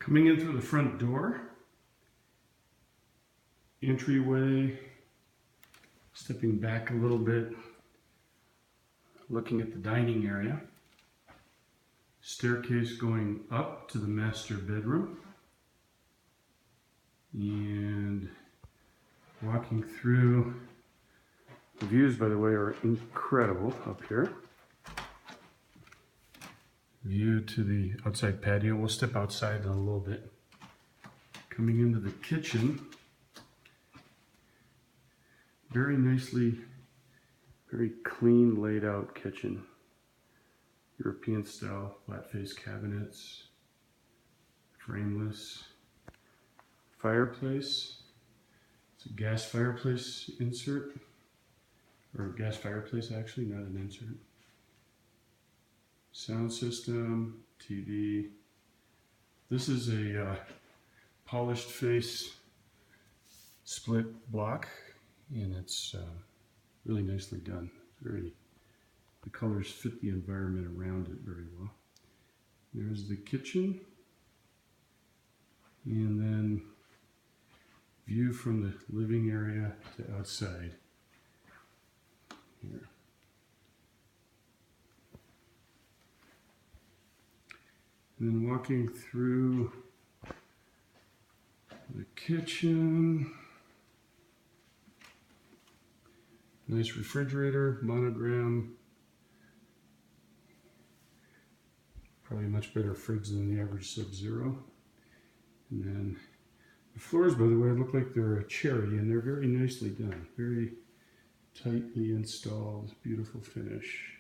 Coming in through the front door, entryway, stepping back a little bit, looking at the dining area, staircase going up to the master bedroom, and walking through. The views, by the way, are incredible up here. View to the outside patio. We'll step outside in a little bit. Coming into the kitchen. Very nicely, very clean laid out kitchen. European style flat face cabinets. Frameless. Fireplace. It's a gas fireplace insert. Or gas fireplace actually, not an insert. Sound system, TV. This is a polished face split block, and it's really nicely done. The colors fit the environment around it very well. There's the kitchen, and then view from the living area to outside. Here. And then walking through the kitchen, nice refrigerator, monogram, probably a much better fridge than the average Sub-Zero. And then the floors, by the way, look like they're a cherry, and they're very nicely done, very tightly installed, beautiful finish.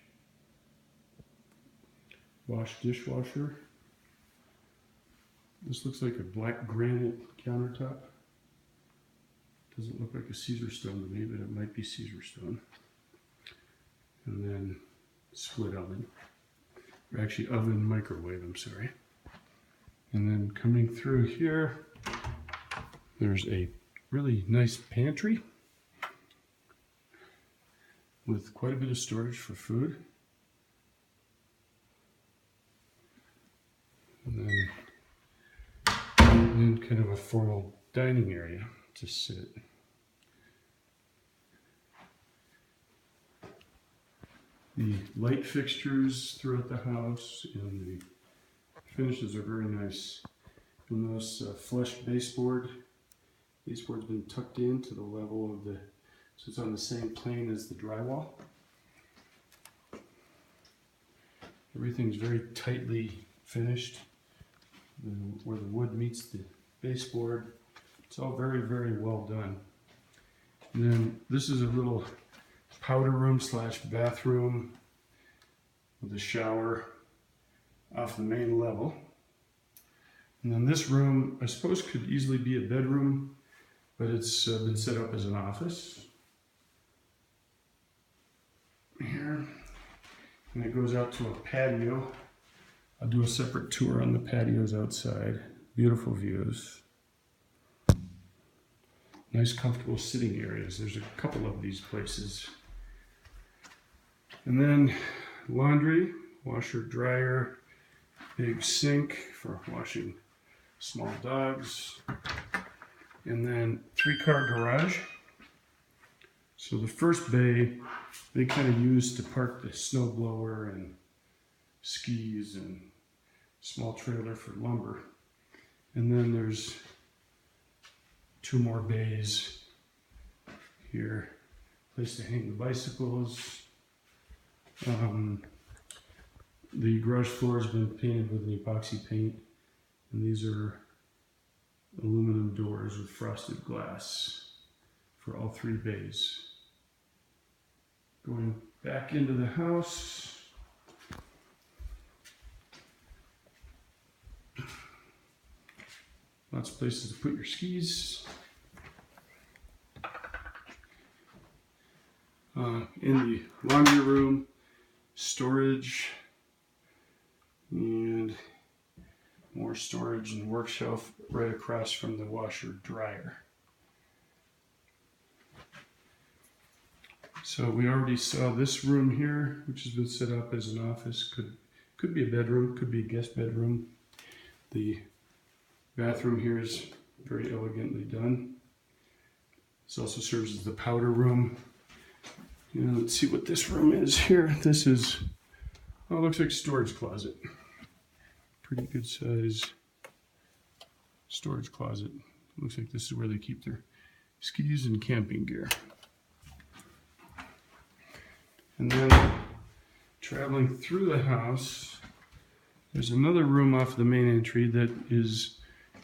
Wash dishwasher. This looks like a black granite countertop. Doesn't look like a Caesar stone to me, but it might be Caesar stone. And then split oven. Or actually oven microwave, I'm sorry. And then coming through here, there's a really nice pantry with quite a bit of storage for food. And then kind of a formal dining area to sit. The light fixtures throughout the house and the finishes are very nice. You'll notice flush baseboard. Baseboard's been tucked in to the level of the, so it's on the same plane as the drywall. Everything's very tightly finished. Where the wood meets the baseboard, it's all very, very well done. And then this is a little powder room slash bathroom with a shower off the main level. And then this room, I suppose, could easily be a bedroom, but it's been set up as an office. Here, and it goes out to a patio. I'll do a separate tour on the patios outside. Beautiful views. Nice comfortable sitting areas. There's a couple of these places. And then laundry, washer, dryer, big sink for washing small dogs. And then 3-car garage. So the first bay, they kind of use to park the snow blower and skis and small trailer for lumber. And then there's 2 more bays here. Place to hang the bicycles. The garage floor has been painted with an epoxy paint, and these are aluminum doors with frosted glass for all 3 bays. Going back into the house. Lots of places to put your skis. In the laundry room, storage, and more storage and work shelf right across from the washer dryer. So we already saw this room here, which has been set up as an office. Could be a bedroom, could be a guest bedroom. The Bathroom here is very elegantly done. This also serves as the powder room. Let's see what this room is here. This is, oh, it looks like a storage closet. Pretty good size storage closet. Looks like this is where they keep their skis and camping gear. And then traveling through the house, there's another room off the main entry that is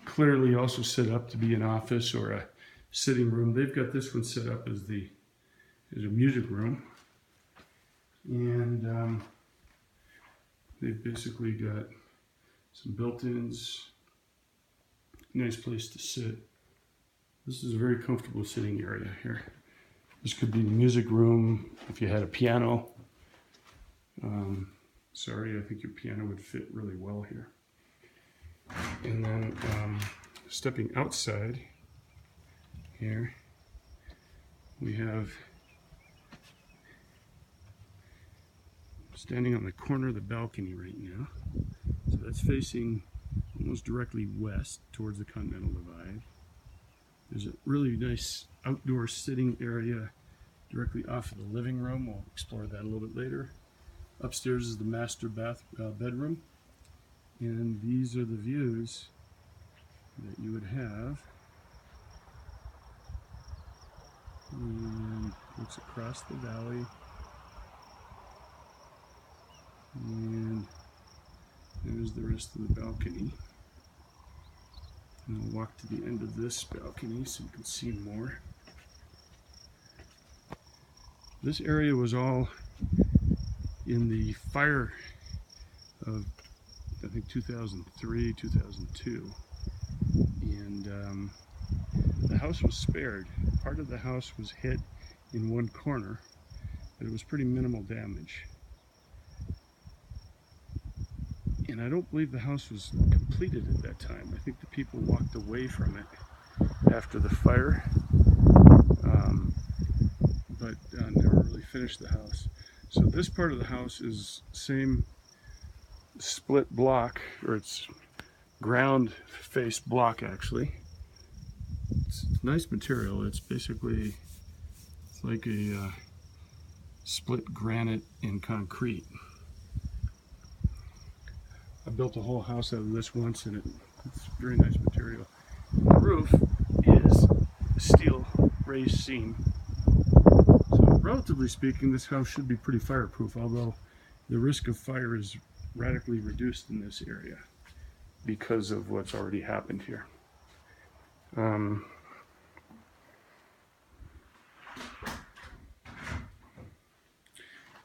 clearly also set up to be an office or a sitting room. They've got this one set up as a music room. And they've basically got some built-ins, nice place to sit. This is a very comfortable sitting area here. This could be the music room if you had a piano. Sorry, I think your piano would fit really well here. And then stepping outside here, we have, standing on the corner of the balcony right now. So that's facing almost directly west towards the Continental Divide. There's a really nice outdoor sitting area directly off of the living room. We'll explore that a little bit later. Upstairs is the master bedroom. And these are the views that you would have. And looks across the valley. And there's the rest of the balcony. And we'll walk to the end of this balcony so you can see more. This area was all in the fire of, I think, 2003, 2002. And the house was spared. Part of the house was hit in one corner, but it was pretty minimal damage. And I don't believe the house was completed at that time. I think the people walked away from it after the fire, but never really finished the house. So this part of the house is same split block, or it's ground face block actually. It's nice material. It's basically, it's like a split granite and concrete. I built a whole house out of this once, and it's very nice material. The roof is steel raised seam. So relatively speaking, this house should be pretty fireproof, although the risk of fire is radically reduced in this area because of what's already happened here.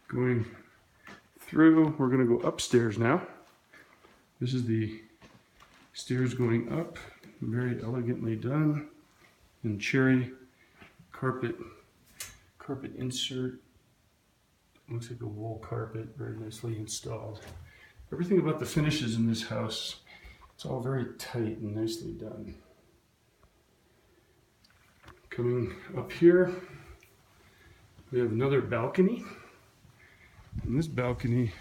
Going through, we're going to go upstairs now. This is the stairs going up, very elegantly done, and cherry carpet insert. Looks like a wool carpet, very nicely installed. Everything about the finishes in this house, it's all very tight and nicely done. Coming up here, we have another balcony, and this balcony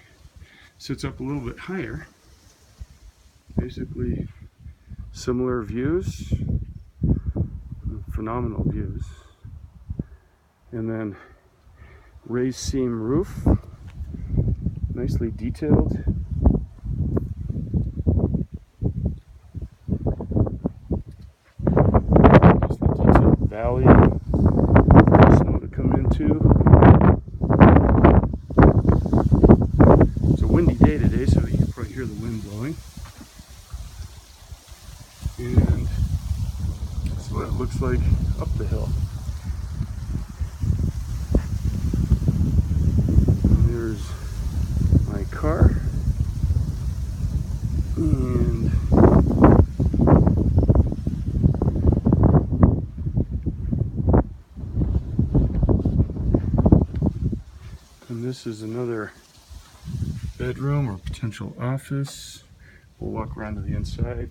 sits up a little bit higher. Basically similar views, phenomenal views, and then raised seam roof, nicely detailed. Nicely detailed valley, snow to come into. It's a windy day today, so you can probably hear the wind blowing. And that's what it looks like up the hill. And there's my car. And this is another bedroom or potential office. We'll walk around to the inside.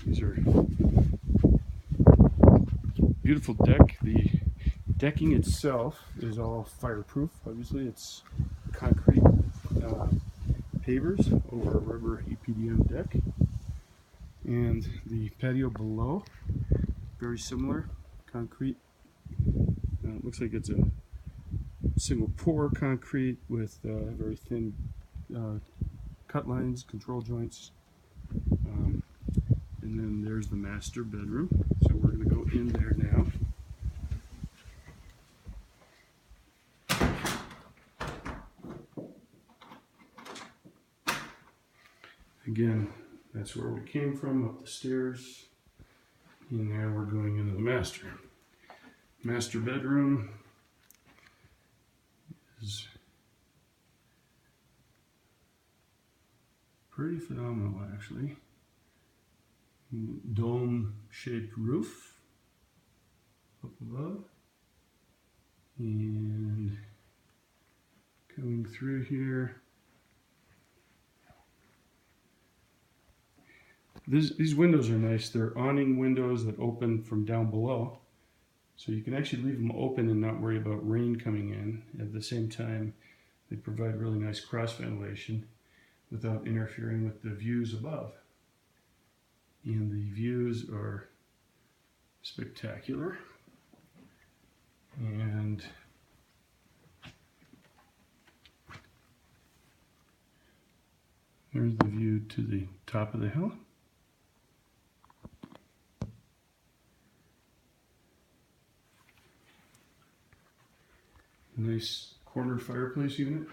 These are beautiful deck. The decking itself is all fireproof. Obviously, it's concrete pavers over a rubber EPDM deck. And the patio below, very similar, concrete. It looks like it's a single pour concrete with very thin cut lines, control joints. And then there's the master bedroom. So we're going to go in there now. Again, that's where we came from, up the stairs. And now we're going into the master bedroom. Is pretty phenomenal, actually. Dome-shaped roof up above, and coming through here. These windows are nice. They're awning windows that open from down below. So you can actually leave them open and not worry about rain coming in. At the same time, they provide really nice cross ventilation without interfering with the views above. And the views are spectacular. And there's the view to the top of the hill. Nice corner fireplace unit.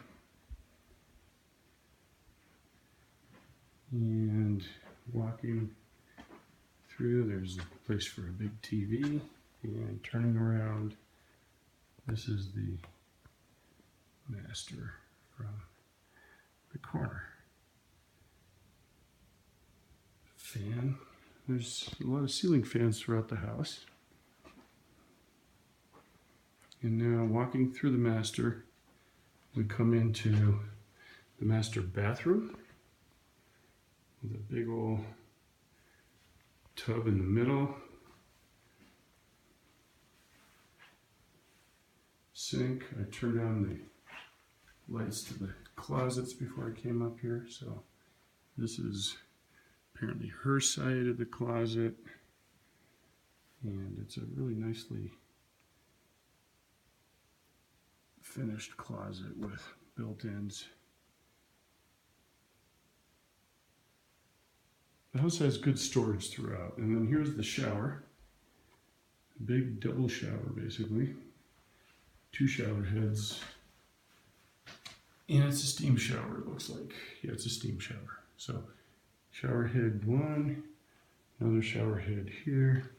And walking through, there's a place for a big TV. And turning around, this is the master from the corner. Fan. There's a lot of ceiling fans throughout the house. And now walking through the master, we come into the master bathroom with a big old tub in the middle, sink. I turned on the lights to the closets before I came up here, so this is apparently her side of the closet, and it's a really nicely finished closet with built-ins. The house has good storage throughout. And then here's the shower. Big double shower, basically. 2 shower heads. And it's a steam shower, it looks like. Yeah, it's a steam shower. So, shower head 1, another shower head here.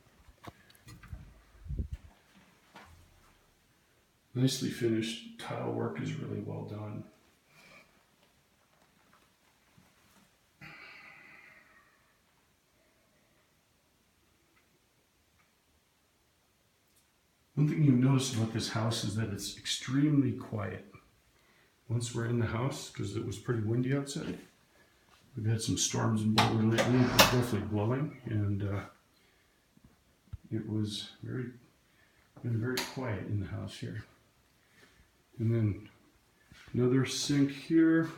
Nicely finished. Tile work is really well done. One thing you'll notice about this house is that it's extremely quiet. Once we're in the house, because it was pretty windy outside, we've had some storms in Boulder lately. It was definitely blowing, and it was been very quiet in the house here. And then another sink here,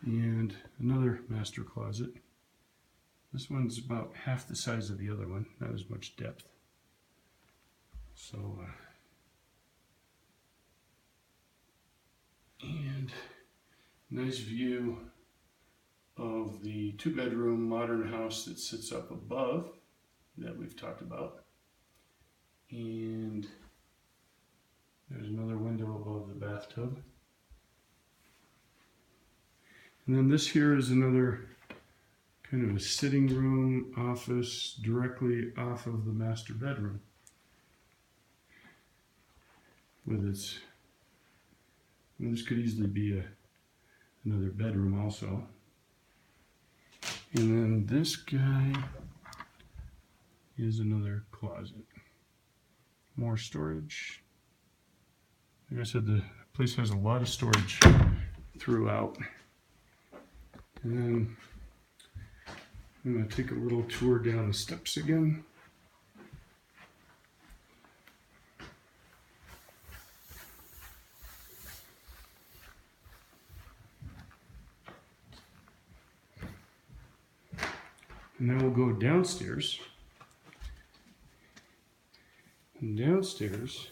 and another master closet. This one's about half the size of the other one, not as much depth. So, and nice view of the 2-bedroom modern house that sits up above that we've talked about. And there's another window above the bathtub. And then this here is another kind of a sitting room, office, directly off of the master bedroom. With its, and this could easily be another bedroom also. And then this guy is another closet. More storage. Like I said, the place has a lot of storage throughout. And then I'm going to take a little tour down the steps again. And then we'll go downstairs. And downstairs,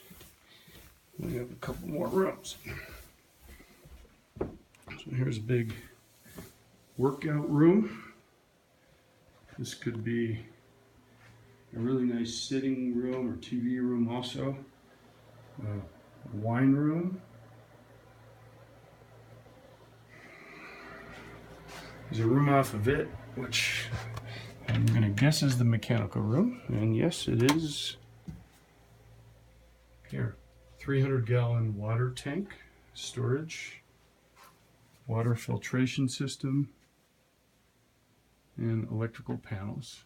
we have a couple more rooms. So here's a big workout room. This could be a really nice sitting room or TV room also. Wine room. There's a room off of it, which I'm going to guess is the mechanical room. And yes, it is. Here, 300-gallon water tank, storage, water filtration system, and electrical panels.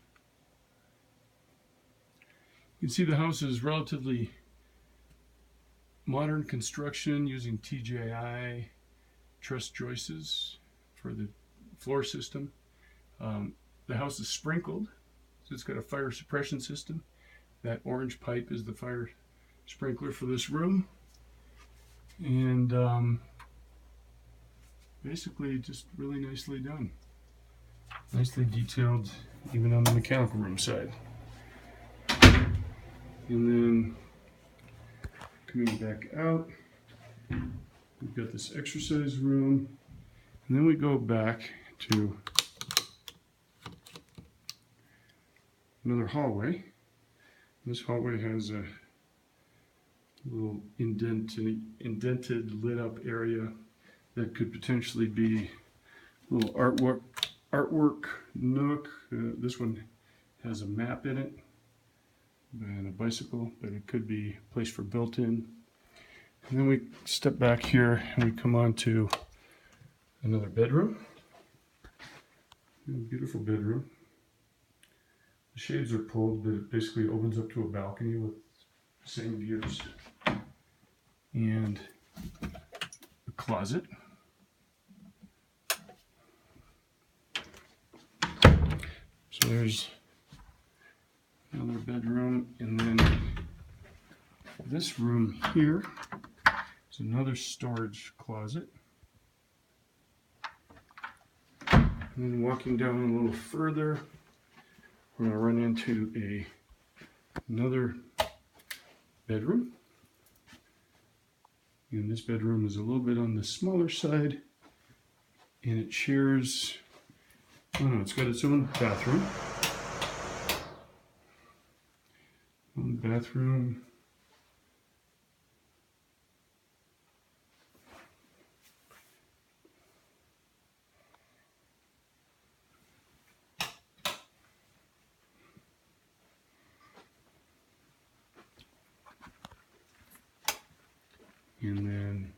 You can see the house is relatively modern construction using TJI truss joists for the floor system. The house is sprinkled, so it's got a fire suppression system. That orange pipe is the fire sprinkler for this room. And basically just really nicely done. Nicely detailed, even on the mechanical room side. And then coming back out, we've got this exercise room. And then we go back to another hallway. This hallway has a little indented lit up area that could potentially be a little artwork nook. This one has a map in it and a bicycle, but it could be a place for built-in. And then we step back here and we come on to another bedroom. Beautiful bedroom. The shades are pulled, but it basically opens up to a balcony with the same views. And a closet. So there's another bedroom, and then this room here is another storage closet. And then walking down a little further, we're going to run into another bedroom. And this bedroom is a little bit on the smaller side, and it shares, it's got its own bathroom. And then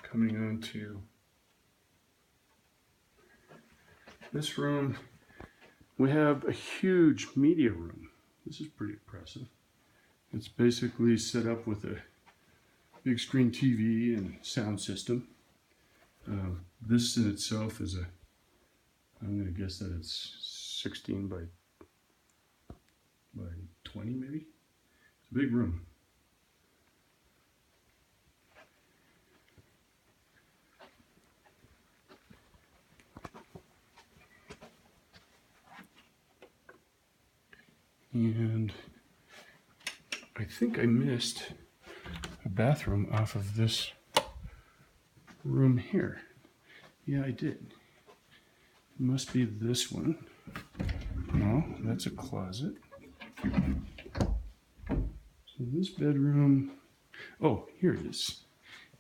coming on to this room, we have a huge media room. This is pretty impressive. It's basically set up with a big screen TV and sound system. This in itself is I'm going to guess that it's 16 by 20 maybe. It's a big room. And I think I missed a bathroom off of this room here. Yeah, I did. It must be this one. No, that's a closet. So this bedroom, oh, here it is.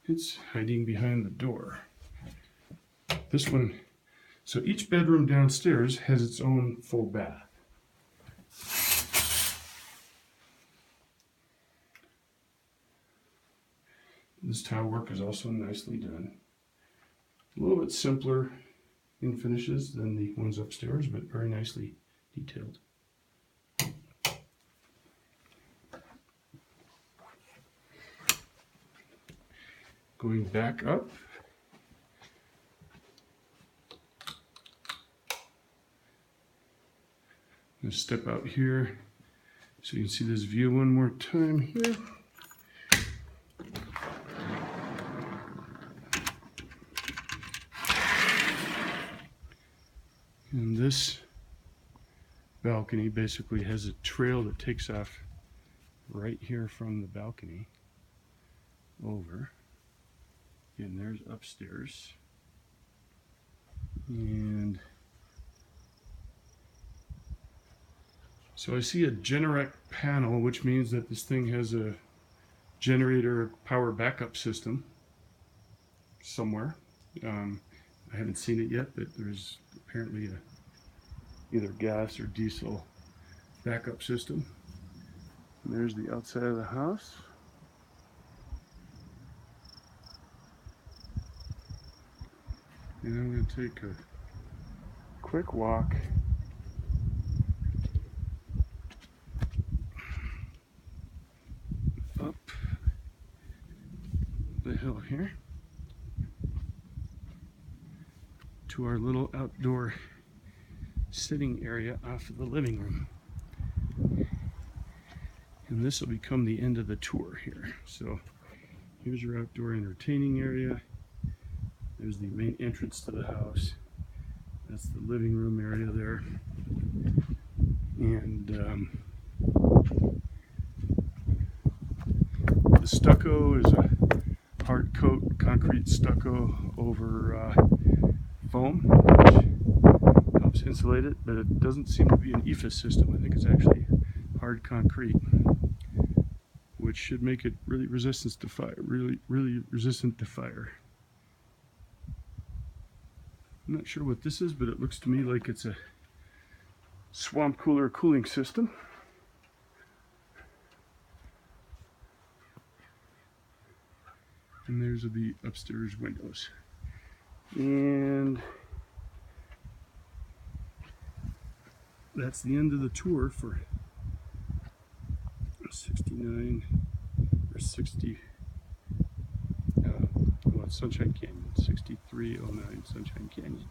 It's hiding behind the door. This one, so each bedroom downstairs has its own full bath. This tile work is also nicely done. A little bit simpler in finishes than the ones upstairs, but very nicely detailed. Going back up, I'm going to step out here so you can see this view one more time here. And this balcony basically has a trail that takes off right here from the balcony over. And there's upstairs. And so I see a Generac panel, which means that this thing has a generator power backup system somewhere. I haven't seen it yet, but there's apparently either gas or diesel backup system. And there's the outside of the house. And I'm going to take a quick walk up the hill here to our little outdoor sitting area off of the living room. And this will become the end of the tour here. So here's your outdoor entertaining area. There's the main entrance to the house. That's the living room area there. And the stucco is a hard coat concrete stucco over foam, which helps insulate it, but it doesn't seem to be an EFIS system. I think it's actually hard concrete, which should make it really resistant to fire. Really resistant to fire. I'm not sure what this is, but it looks to me like it's a swamp cooler cooling system. And there's the upstairs windows. And that's the end of the tour for 69 or 60. Well, Sunshine Canyon, 6309 Sunshine Canyon.